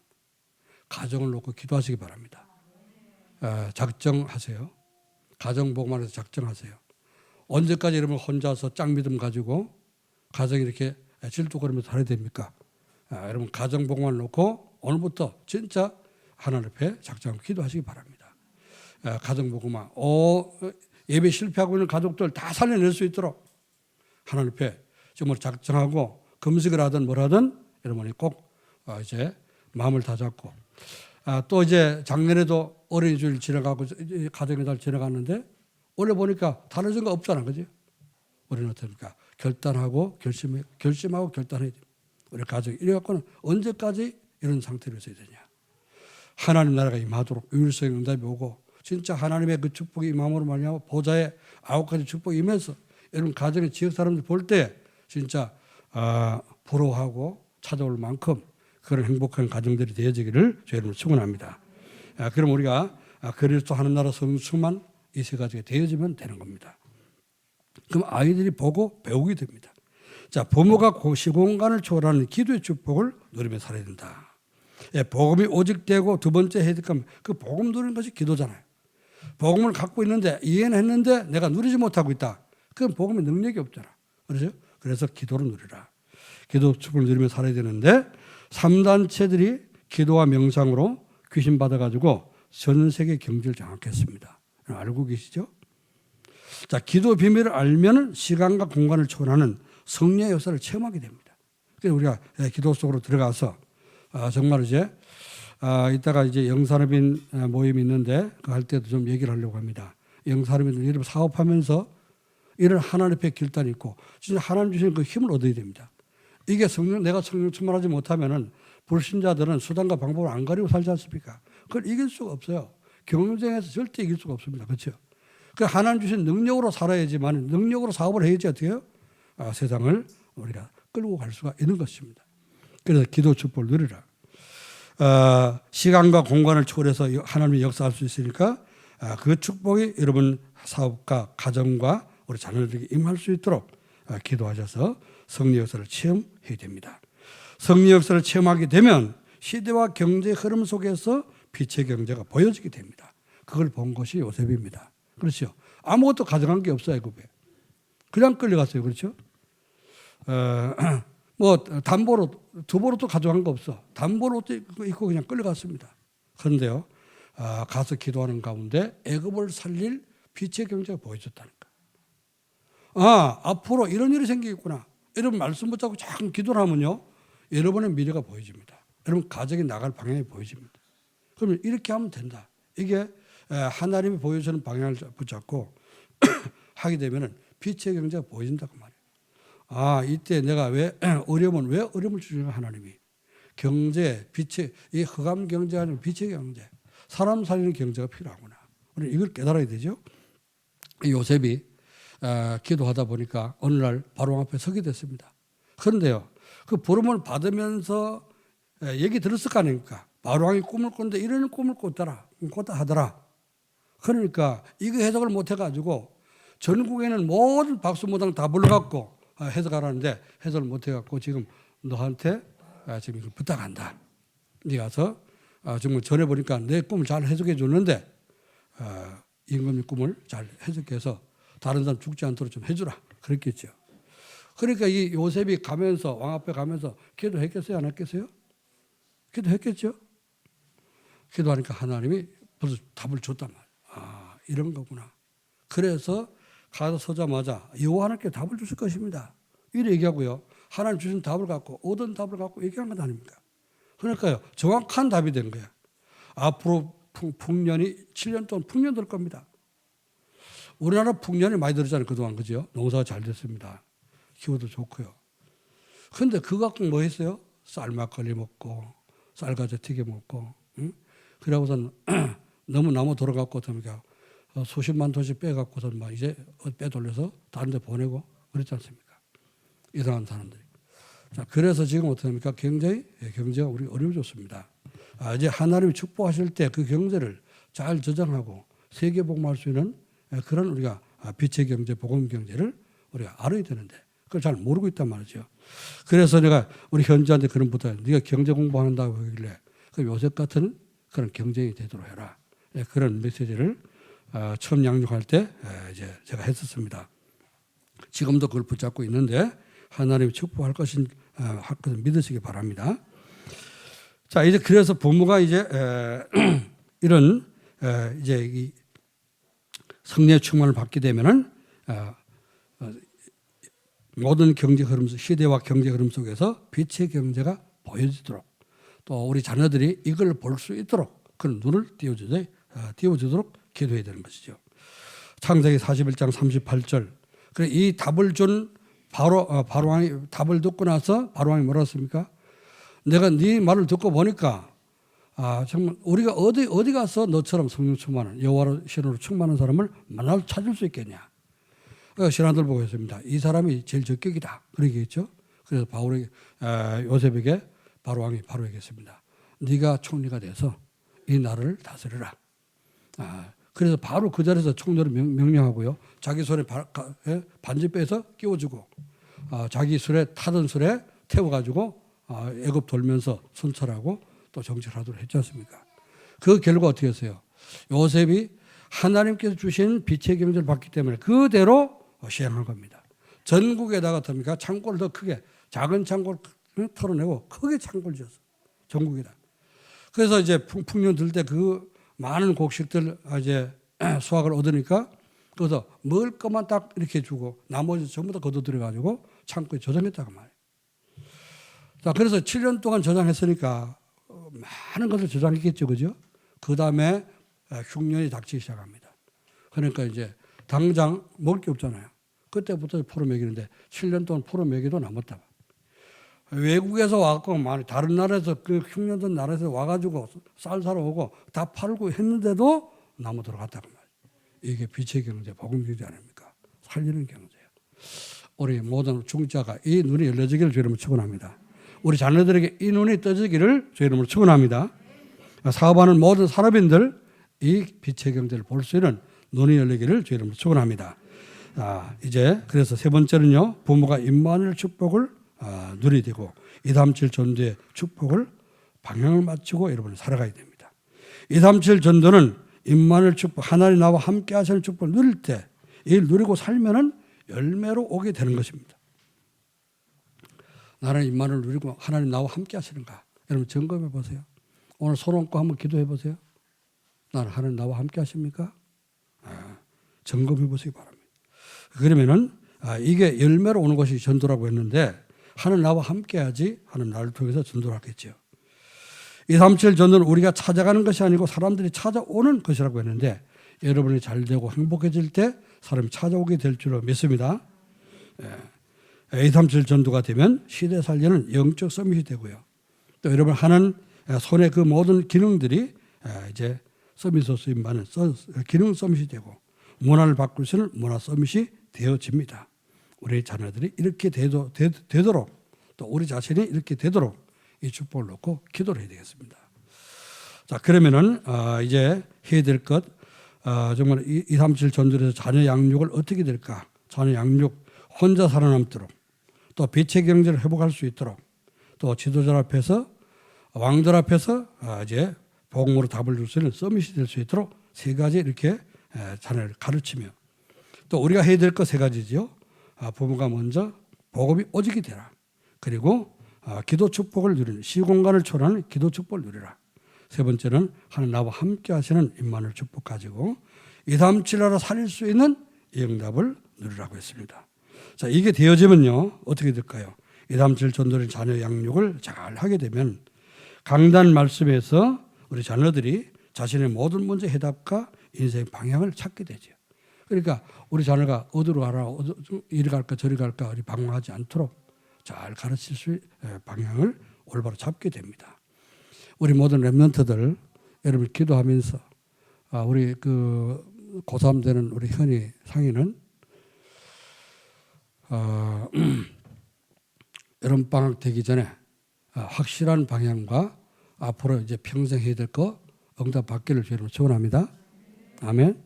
가정을 놓고 기도하시기 바랍니다. 작정하세요. 가정 복만해서 작정하세요. 언제까지 여러분 혼자서 짱 믿음 가지고 가정이 이렇게 질투거리면서 살아야 됩니까? 여러분 가정 복만을 놓고 오늘부터 진짜 하나님 앞에 작정하고 기도하시기 바랍니다. 가정 복만, 예배 실패하고 있는 가족들 다 살려낼 수 있도록 하나님 앞에 정말 작정하고 금식을 하든 뭘 하든 여러분이 꼭 이제 마음을 다잡고 또 이제 작년에도 어린이 주일 지나가고 가정의 달 지나갔는데 원래 보니까 다른 거 없잖아, 그지? 우리는 어떻습니까? 결단하고 결심하고 결단해야 돼. 우리 가정 이래갖고는 언제까지 이런 상태로 있어야 되냐? 하나님 나라가 임하도록 유일성 응답이 오고 진짜 하나님의 그 축복이 임함으로 말미암아 보좌에 9가지 축복이 임해서 여러분 가정의 지역 사람들 볼 때 진짜 부러워하고 찾아올 만큼 그런 행복한 가정들이 되어지기를 저희는 축원합니다. 그럼 우리가 그리스도 하는 나라 성수만 이 세 가지가 되어지면 되는 겁니다. 그럼 아이들이 보고 배우게 됩니다. 자, 부모가 시공간을 초월하는 기도의 축복을 누리며 살아야 된다. 복음이 오직 되고 두 번째 해야 될 겁니다. 그 복음 누리는 것이 기도잖아요. 복음을 갖고 있는데 이해는 했는데 내가 누리지 못하고 있다. 그건 복음의 능력이 없잖아. 그렇죠? 그래서 기도를 누리라. 기도 축복을 누리며 살아야 되는데 3단체들이 기도와 명상으로 귀신 받아가지고 전 세계 경제를 장악했습니다. 알고 계시죠? 자, 기도 비밀을 알면 시간과 공간을 초월하는 성령의 역사를 체험하게 됩니다. 그래서 우리가 기도 속으로 들어가서 정말 이제 이따가 이제 영산업인 모임이 있는데 그 할 때도 좀 얘기를 하려고 합니다. 영산업인 여러분 사업하면서 이런 하나님 앞에 결단이 있고 진짜 하나님 주시는 그 힘을 얻어야 됩니다. 이게 내가 성령 충만하지 못하면은 불신자들은 수단과 방법을 안 가리고 살지 않습니까? 그걸 이길 수가 없어요. 경쟁에서 절대 이길 수가 없습니다. 그렇죠? 그 하나님 주신 능력으로 살아야지만 능력으로 사업을 해야지 어떻게 해요? 세상을 우리가 끌고 갈 수가 있는 것입니다. 그래서 기도 축복을 누리라. 시간과 공간을 초월해서 하나님이 역사할 수 있으니까 그 축복이 여러분 사업과 가정과 우리 자녀들에게 임할 수 있도록 기도하셔서 성령 역사를 체험해야 됩니다. 성령 역사를 체험하게 되면 시대와 경제의 흐름 속에서 빛의 경제가 보여지게 됩니다. 그걸 본 것이 요셉입니다. 그렇죠? 아무것도 가져간 게 없어요, 애굽에. 그냥 끌려갔어요. 그렇죠? 담보로 두보로도 가져간 거 없어. 담보로 입고 그냥 끌려갔습니다. 그런데요, 가서 기도하는 가운데 애굽을 살릴 빛의 경제가 보여줬다는 거예요. 앞으로 이런 일이 생기겠구나. 여러분 말씀 붙잡고 자꾸 기도를 하면요, 여러분의 미래가 보여집니다. 여러분 가정이 나갈 방향이 보여집니다. 그러면 이렇게 하면 된다. 이게 하나님이 보여주는 방향을 붙잡고 하게 되면은 빛의 경제가 보여진다고 말이에요. 이때 내가 왜 어려움을 주시는 하나님이 경제, 빛의 이 흑암 경제가 아니라 빛의 경제, 사람 살리는 경제가 필요하구나. 우리 이걸 깨달아야 되죠. 요셉이 기도하다 보니까 어느 날 바로 앞에 서게 됐습니다. 그런데요, 그 부름을 받으면서 얘기 들었을 거 아닙니까? 바로왕이 꿈을 꿨는데 이런 꿈을 꿨다 하더라. 그러니까 이거 해석을 못 해가지고 전국에는 모든 박수무당 다 불러갖고 해석하라는데 해석을 못 해갖고 지금 너한테 지금 이걸 부탁한다. 네 가서 정말 전해보니까 내 꿈을 잘 해석해 줬는데 임금님 꿈을 잘 해석해서 다른 사람 죽지 않도록 좀 해주라. 그랬겠죠. 그러니까 이 요셉이 가면서 왕 앞에 가면서 기도했겠어요? 안 했겠어요? 기도했겠죠. 기도하니까 하나님이 벌써 답을 줬단 말이에요. 이런 거구나. 그래서 가서 서자마자 여호와 하나님께 답을 주실 것입니다. 이래 얘기하고요. 하나님 주신 답을 갖고 얻은 답을 갖고 얘기한 것 아닙니까? 그러니까요. 정확한 답이 된 거야. 앞으로 풍년이 7년 동안 풍년 될 겁니다. 우리나라 풍년이 많이 들었잖아요. 그동안. 그죠? 농사가 잘 됐습니다. 기후도 좋고요. 그런데 그거 갖고 뭐 했어요? 쌀 막걸리 먹고 쌀 가져 튀겨 먹고, 응? 그러고선 너무 나무 돌아갖고 수십만 도씩 빼갖고선 막 이제 빼돌려서 다른 데 보내고 그렇지 않습니까? 이상한 사람들이. 자, 그래서 지금 어떻게 합니까? 굉장히 경제가 우리 어려워졌습니다. 이제 하나님이 축복하실 때 그 경제를 잘 저장하고 세계 복음할 수 있는 그런 우리가 빛의 경제, 복음 경제를 우리가 알아야 되는데 그걸 잘 모르고 있단 말이죠. 그래서 내가 우리 현지한테 그런 부탁, 네가 경제 공부한다고 하길래 그 요셉 같은 그런 경쟁이 되도록 해라. 그런 메시지를 처음 양육할 때 이제 제가 했었습니다. 지금도 그걸 붙잡고 있는데 하나님이 축복할 것을 믿으시기 바랍니다. 자, 이제 그래서 부모가 이제 이런 이제 이 성령의 충만을 받게 되면은 모든 경제 흐름, 시대와 경제 흐름 속에서 빛의 경제가 보여지도록 또 우리 자녀들이 이걸 볼 수 있도록 그런 눈을 띄워주도록 기도해야 되는 것이죠. 창세기 41장 38절. 그래 이 답을 준 바로왕이 답을 듣고 나서 바로왕이 뭐라 했습니까? 내가 네 말을 듣고 보니까 정말 우리가 어디 가서 너처럼 성령 충만한 여호와로 신으로 충만한 사람을 만날 찾을 수 있겠냐? 신하들 보고 했습니다. 이 사람이 제일 적격이다. 그렇게 했죠. 그래서 요셉에게 바로왕이 바로 얘기했습니다. 네가 총리가 돼서 이 나라를 다스려라. 그래서 바로 그 자리에서 총리를 명령하고요. 자기 손에 반지 빼서 끼워주고 자기 술에 타던 술에 태워가지고 애굽 돌면서 순찰하고 또 정찰하도록 했지 않습니까? 그 결과 어떻게 했어요? 요셉이 하나님께서 주신 빛의 경제를 받기 때문에 그대로 시행한 겁니다. 전국에다가 창고를 더 크게 작은 창고를 털어내고 크게 창고를 지었어. 전국에다. 그래서 이제 풍년 들 때 그 많은 곡식들 이제 수확을 얻으니까 그래서 먹을 것만 딱 이렇게 주고 나머지 전부 다 걷어들여가지고 창고에 저장했다고 말이에요. 자, 그래서 7년 동안 저장했으니까 많은 것을 저장했겠죠, 그죠? 그 다음에 흉년이 닥치기 시작합니다. 그러니까 이제 당장 먹을 게 없잖아요. 그때부터 포로 먹이는데 7년 동안 포로 먹이도 남았다. 외국에서 와갖고 다른 나라에서 그 흉년된 나라에서 와가지고 쌀 사러 오고 다 팔고 했는데도 남아 들어갔다고 말이에요. 이게 빛의 경제, 복음 경제 아닙니까? 살리는 경제예요. 우리 모든 중자가 이 눈이 열려지기를 주의 이름으로 축원합니다. 우리 자녀들에게 이 눈이 떠지기를 주의 이름으로 축원합니다. 사업하는 모든 산업인들 이 빛의 경제를 볼 수 있는 눈이 열리기를 주의 이름으로 축원합니다. 이제 그래서 세 번째는요, 부모가 임마누엘 축복을 누리게 되고 237 전도의 축복을 방향을 맞추고 여러분은 살아가야 됩니다. 237 전도는 임마누엘 축복, 하나님 나와 함께 하시는 축복을 누릴 때 이를 누리고 살면은 열매로 오게 되는 것입니다. 나는 임마누엘 누리고 하나님 나와 함께 하시는가? 여러분 점검해 보세요. 오늘 손 얹고 한번 기도해 보세요. 나는 하나님 나와 함께 하십니까? 점검해 보시기 바랍니다. 그러면은 이게 열매로 오는 것이 전도라고 했는데 하나님 나와 함께 하지 하나님 나를 통해서 전도를 하겠죠. 237 전도는 우리가 찾아가는 것이 아니고 사람들이 찾아오는 것이라고 했는데 여러분이 잘 되고 행복해질 때 사람이 찾아오게 될 줄로 믿습니다. 237 전도가 되면 시대 살리는 영적 서밋이 되고요. 또 여러분 하는 손의 그 모든 기능들이 이제 서밋으로 쓰임받는 기능 서밋이 되고 문화를 바꿀 수 있는 문화 서밋이 되어집니다. 우리 자녀들이 이렇게 되도록 또 우리 자신이 이렇게 되도록 이 축복을 놓고 기도를 해야 되겠습니다. 자, 그러면은 이제 해야 될 것 정말 237 전도에서 자녀 양육을 어떻게 될까? 자녀 양육 혼자 살아남도록 또 빛의 경제를 회복할 수 있도록 또 지도자 앞에서 왕들 앞에서 이제 복음으로 답을 줄 수 있는 서밋이 될 수 있도록 세 가지 이렇게 자녀를 가르치며 또 우리가 해야 될 것 세 가지죠. 부모가 먼저 복음이 오직이 되라. 그리고 기도 축복을 누리는 시공간을 초월하는 기도 축복을 누리라. 세 번째는 하나님 나와 함께 하시는 임마누엘 축복 가지고 237 나라 살릴 수 있는 이 응답을 누리라고 했습니다. 자, 이게 되어지면요 어떻게 될까요? 237 전도의 자녀 양육을 잘 하게 되면 강단 말씀에서 우리 자녀들이 자신의 모든 문제 해답과 인생 방향을 찾게 되죠. 그러니까 우리 자녀가 어디로 가라, 이리 갈까 저리 갈까 방황하지 않도록 잘 가르칠 수 있는 방향을 올바로 잡게 됩니다. 우리 모든 렘넌트들 여러분 기도하면서 우리 그 고3 되는 우리 현이 상이는 여름방학 되기 전에 확실한 방향과 앞으로 이제 평생 해야 될 거 응답 받기를 여러분 축원합니다. 아멘.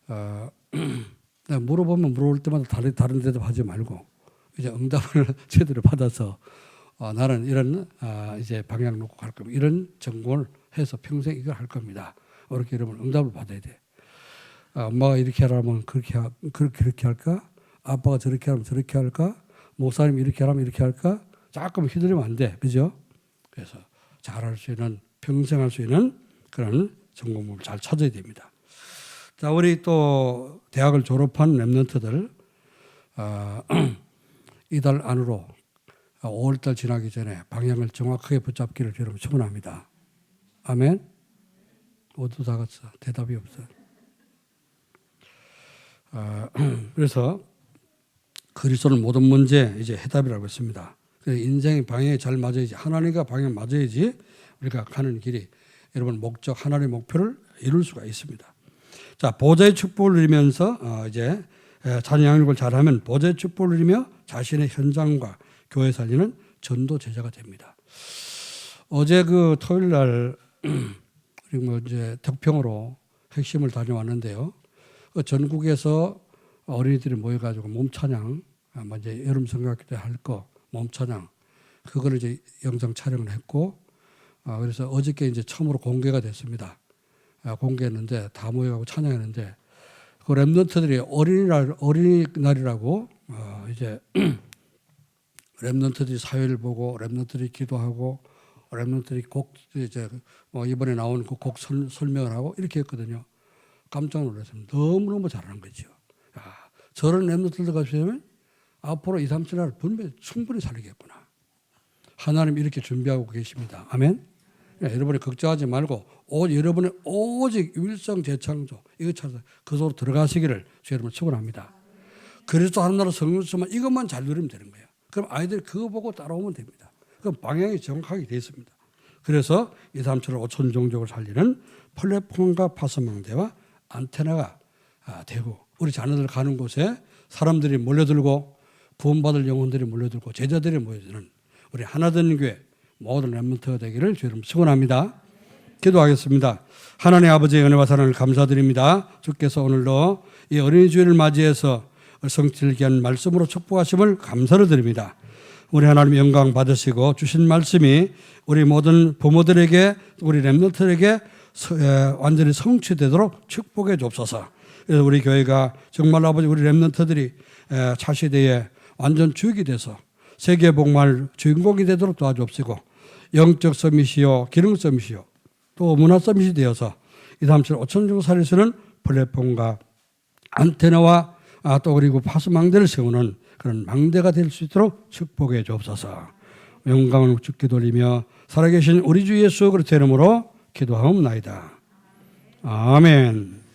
내가 물어보면 물어볼 때마다 다른 대답하지 말고 이제 응답을 제대로 받아서 나는 이런 이제 방향 놓고 갈 겁니다. 이런 전공을 해서 평생 이걸 할 겁니다. 이렇게 여러분 응답을 받아야 돼. 엄마가 이렇게 하라면 그렇게 할까? 아빠가 저렇게 하면 저렇게 할까? 목사님이 이렇게 하라면 이렇게 할까? 조금 휘둘리면 안 돼. 그죠? 그래서 잘할 수 있는 평생 할 수 있는 그런 전공을 잘 찾아야 됩니다. 자, 우리 또 대학을 졸업한 렘넌트들 이달 안으로 5월달 지나기 전에 방향을 정확하게 붙잡기를 여러분 축원합니다. 아멘. 모두 다 같이 대답이 없어. 그래서 그리스도는 모든 문제 이제 해답이라고 했습니다. 인생의 방향이 잘 맞아야지, 하나님과 방향 맞아야지 우리가 가는 길이 여러분 목적 하나님의 목표를 이룰 수가 있습니다. 자, 보좌의 축복을 누리면서 이제 자녀 양육을 잘하면 보좌의 축복을 누리며 자신의 현장과 교회 살리는 전도 제자가 됩니다. 어제 그 토요일 날 우리 뭐 이제 덕평으로 핵심을 다녀왔는데요. 그 전국에서 어린이들이 모여가지고 몸 찬양, 이제 여름 성경학교 때 할 거 몸 찬양 그거를 이제 영상 촬영을 했고, 그래서 어저께 이제 처음으로 공개가 됐습니다. 공개했는데 다 모여가고 찬양했는데 그 렘넌트들이 어린이날이라고 이제 렘넌트들이 사회를 보고 렘넌트들이 기도하고 렘넌트들이 곡 이제 이번에 나온 그 곡 설명을 하고 이렇게 했거든요. 깜짝 놀랐습니다. 너무너무 잘하는 거죠. 저런 렘넌트들 가시면 앞으로 2, 3년 분명히 충분히 살리겠구나. 하나님 이렇게 준비하고 계십니다. 아멘. 여러분이 걱정하지 말고 여러분의 오직 일성 재창조 이거 찾아서 그 속으로 들어가시기를 주 여러분 축원합니다. 그리스도 하는 나라 성령수만 이것만 잘 누리면 되는 거예요. 그럼 아이들이 그거 보고 따라오면 됩니다. 그럼 방향이 정확하게 되어 있습니다. 그래서 2, 3천 5천 종족을 살리는 플랫폼과 파선망대와 안테나가 되고 우리 자녀들 가는 곳에 사람들이 몰려들고 구원받을 영혼들이 몰려들고 제자들이 모여드는 우리 하나된 교회 모든 렘넌트가 되기를 주 여러분 축원합니다. 기도하겠습니다. 하나님 아버지의 은혜와 사랑을 감사드립니다. 주께서 오늘도 이 어린이 주일을 맞이해서 성질기 한 말씀으로 축복하심을 감사를 드립니다. 우리 하나님 영광 받으시고 주신 말씀이 우리 모든 부모들에게 우리 렘넌트에게 완전히 성취되도록 축복해 주옵소서. 그래서 우리 교회가 정말 아버지 우리 렘넌트들이 차시대에 완전 주역이 돼서 세계 복음화의 주인공이 되도록 도와주옵시고 영적 서밋이요 기능 서밋이요 또 문화 서밋이 되어서 2, 3, 7, 5천 정도 살릴 수 있는 플랫폼과 안테나와 또 그리고 파수망대를 세우는 그런 망대가 될 수 있도록 축복해 주옵소서. 영광을 주께 돌리며 살아계신 우리 주 예수 그리스도의 이름으로 기도하옵나이다. 아멘.